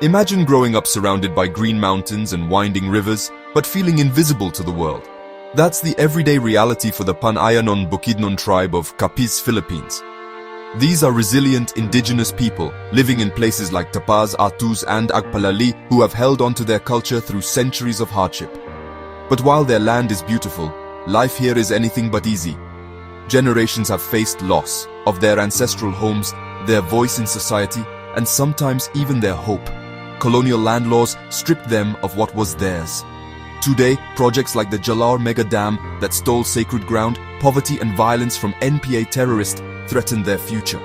Imagine growing up surrounded by green mountains and winding rivers, but feeling invisible to the world. That's the everyday reality for the Panayanon Bukidnon tribe of Capiz, Philippines. These are resilient indigenous people living in places like Tapaz, Atus, and Agpalali who have held on to their culture through centuries of hardship. But while their land is beautiful, life here is anything but easy. Generations have faced loss of their ancestral homes, their voice in society, and sometimes even their hope. Colonial land laws stripped them of what was theirs. Today, projects like the Jalar Mega Dam that stole sacred ground, poverty and violence from NPA terrorists threaten their future.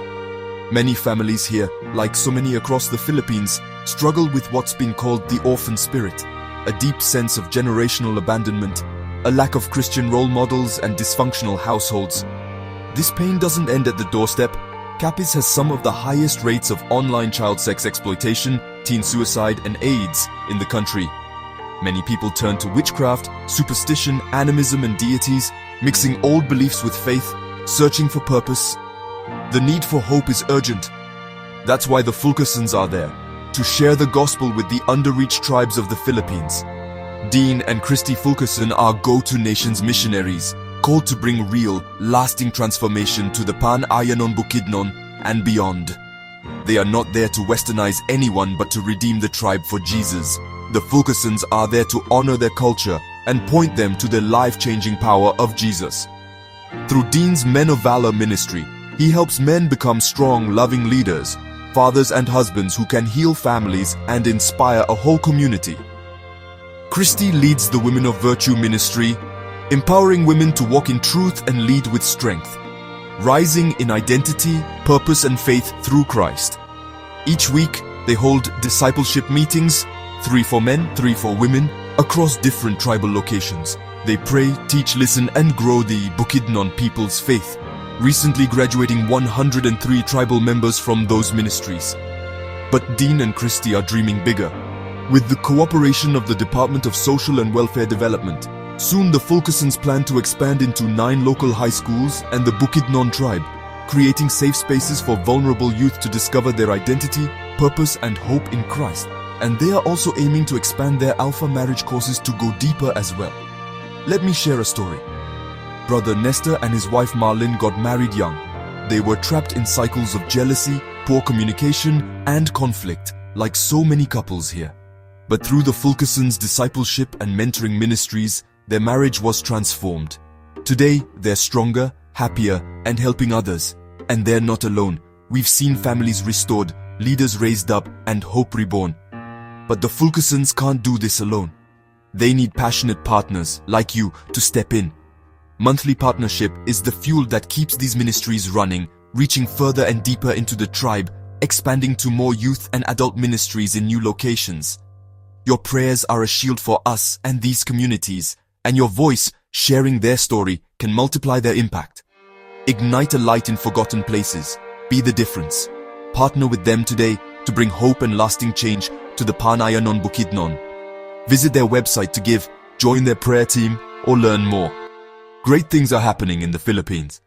Many families here, like so many across the Philippines, struggle with what's been called the orphan spirit, a deep sense of generational abandonment, a lack of Christian role models and dysfunctional households. This pain doesn't end at the doorstep. Capiz has some of the highest rates of online child sex exploitation, teen suicide and AIDS in the country. Many people turn to witchcraft, superstition, animism and deities, mixing old beliefs with faith, searching for purpose. The need for hope is urgent. That's why the Philppines are there, to share the gospel with the underreached tribes of the Philippines. Dean and Christy Philppines are go-to nations missionaries, called to bring real, lasting transformation to the Panayanon Bukidnon and beyond. They are not there to westernize anyone but to redeem the tribe for Jesus. The Philppines are there to honor their culture and point them to the life-changing power of Jesus. Through Dean's Men of Valor ministry, he helps men become strong, loving leaders, fathers and husbands who can heal families and inspire a whole community. Christy leads the Women of Virtue ministry, empowering women to walk in truth and lead with strength, rising in identity, purpose and faith through Christ. Each week, they hold discipleship meetings, 3 for men, 3 for women, across different tribal locations. They pray, teach, listen and grow the Bukidnon people's faith, recently graduating 103 tribal members from those ministries. But Dean and Christy are dreaming bigger. With the cooperation of the Department of Social and Welfare Development, soon the Philppines plan to expand into 9 local high schools and the Bukidnon tribe, creating safe spaces for vulnerable youth to discover their identity, purpose and hope in Christ. And they are also aiming to expand their Alpha marriage courses to go deeper as well. Let me share a story. Brother Nestor and his wife Marlene got married young. They were trapped in cycles of jealousy, poor communication and conflict, like so many couples here. But through the Philppines discipleship and mentoring ministries, their marriage was transformed. Today, they're stronger, happier, and helping others. And they're not alone. We've seen families restored, leaders raised up, and hope reborn. But the Philppines can't do this alone. They need passionate partners like you to step in. Monthly partnership is the fuel that keeps these ministries running, reaching further and deeper into the tribe, expanding to more youth and adult ministries in new locations. Your prayers are a shield for us and these communities, and your voice, sharing their story, can multiply their impact. Ignite a light in forgotten places. Be the difference. Partner with them today to bring hope and lasting change to the Panayanon Bukidnon. Visit their website to give, join their prayer team, or learn more. Great things are happening in the Philippines.